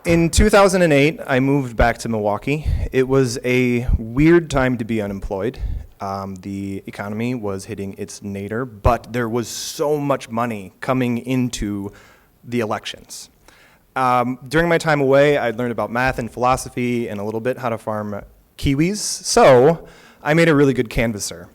In 2008, I moved back to Milwaukee. It was a weird time to be unemployed. The economy was hitting its nadir, but there was so much money coming into the elections. During my time away, I learned about math and philosophy and a little bit how to farm kiwis, so I made a really good canvasser.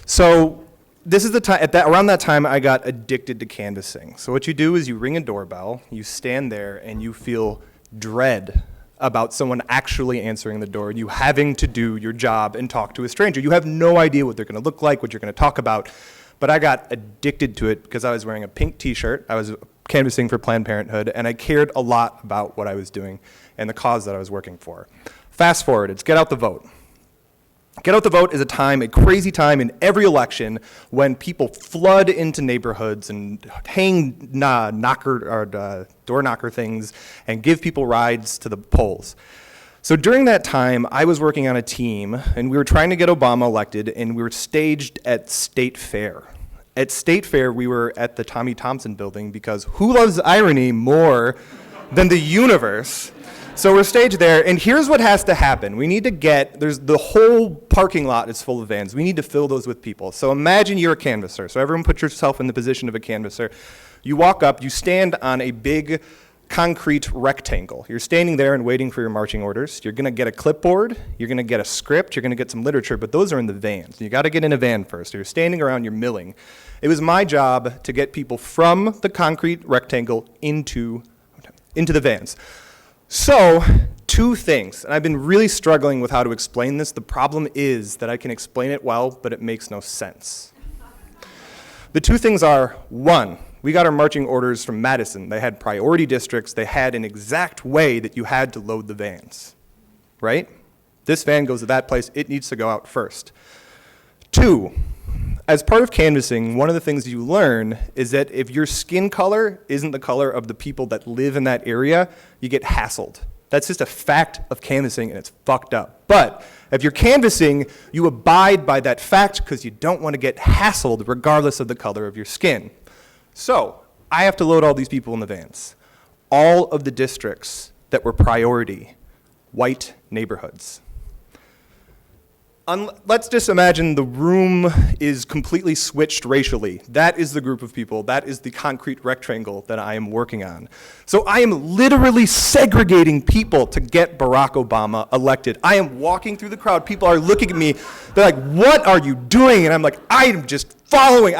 So this is the time, around that time, I got addicted to canvassing. So what you do is you ring a doorbell, you stand there, and you feel dread about someone actually answering the door, you having to do your job and talk to a stranger. You have no idea what they're going to look like, what you're going to talk about. But I got addicted to it because I was wearing a pink t-shirt, I was canvassing for Planned Parenthood, and I cared a lot about what I was doing and the cause that I was working for. Fast forward, it's Get Out the Vote. Get Out the Vote is a crazy time in every election when people flood into neighborhoods and hang door knocker things and give people rides to the polls. So during that time, I was working on a team, and we were trying to get Obama elected, and we were staged at State Fair. At State Fair, we were at the Tommy Thompson building because who loves irony more than the universe? So we're staged there, and here's what has to happen. We need to the whole parking lot is full of vans. We need to fill those with people. So imagine you're a canvasser. So everyone put yourself in the position of a canvasser. You walk up, you stand on a big concrete rectangle. You're standing there and waiting for your marching orders. You're gonna get a clipboard, you're gonna get a script, you're gonna get some literature, but those are in the vans. You gotta get in a van first. So you're standing around, you're milling. It was my job to get people from the concrete rectangle into the vans. So, two things, and I've been really struggling with how to explain this. The problem is that I can explain it well, but it makes no sense. The two things are, one, we got our marching orders from Madison. They had priority districts. They had an exact way that you had to load the vans, right? This van goes to that place. It needs to go out first. Two, as part of canvassing, one of the things you learn is that if your skin color isn't the color of the people that live in that area, you get hassled. That's just a fact of canvassing, and it's fucked up. But if you're canvassing, you abide by that fact because you don't want to get hassled regardless of the color of your skin. So I have to load all these people in the vans. All of the districts that were priority, white neighborhoods. Let's just imagine the room is completely switched racially. That is the group of people. That is the concrete rectangle that I am working on. So I am literally segregating people to get Barack Obama elected. I am walking through the crowd. People are looking at me. They're like, what are you doing? And I'm like, I am just following.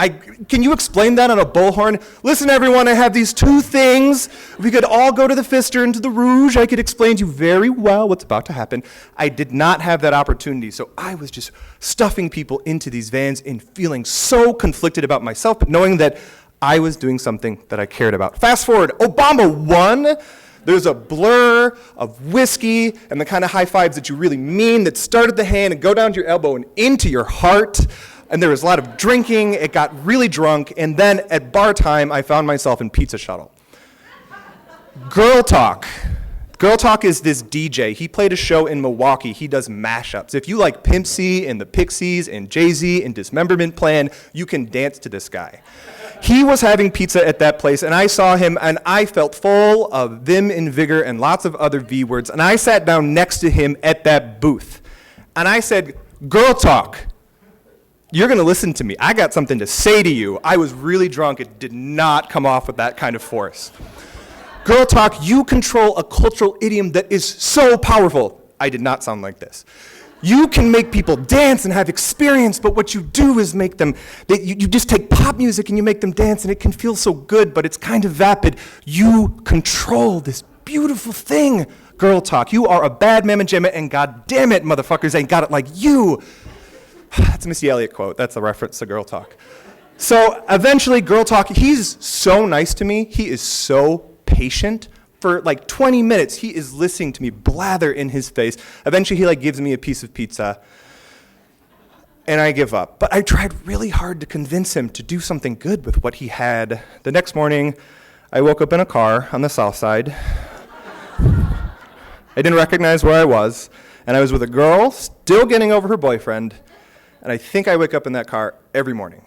Can you explain that on a bullhorn? Listen, everyone, I have these two things. We could all go to the Pfister and to the Rouge. I could explain to you very well what's about to happen. I did not have that opportunity, so I was just stuffing people into these vans and feeling so conflicted about myself, but knowing that I was doing something that I cared about. Fast forward, Obama won. There's a blur of whiskey and the kind of high fives that you really mean that start at the hand and go down to your elbow and into your heart. And there was a lot of drinking, it got really drunk, and then at bar time, I found myself in Pizza Shuttle. Girl Talk. Girl Talk is this DJ. He played a show in Milwaukee. He does mashups. If you like Pimp C and the Pixies and Jay-Z and Dismemberment Plan, you can dance to this guy. He was having pizza at that place, and I saw him, and I felt full of vim and vigor and lots of other V words, and I sat down next to him at that booth. And I said, Girl Talk. You're going to listen to me. I got something to say to you. I was really drunk. It did not come off with that kind of force. Girl Talk, you control a cultural idiom that is so powerful. I did not sound like this. You can make people dance and have experience, but what you do is make them, you just take pop music and you make them dance, and it can feel so good, but it's kind of vapid. You control this beautiful thing, Girl Talk. You are a bad mamma jamma, and god damn it, motherfuckers ain't got it like you. That's a Missy Elliott quote. That's a reference to Girl Talk. So eventually, Girl Talk, he's so nice to me. He is so patient. For like 20 minutes, he is listening to me blather in his face. Eventually, he gives me a piece of pizza, and I give up. But I tried really hard to convince him to do something good with what he had. The next morning, I woke up in a car on the south side. I didn't recognize where I was, and I was with a girl still getting over her boyfriend. And I think I wake up in that car every morning.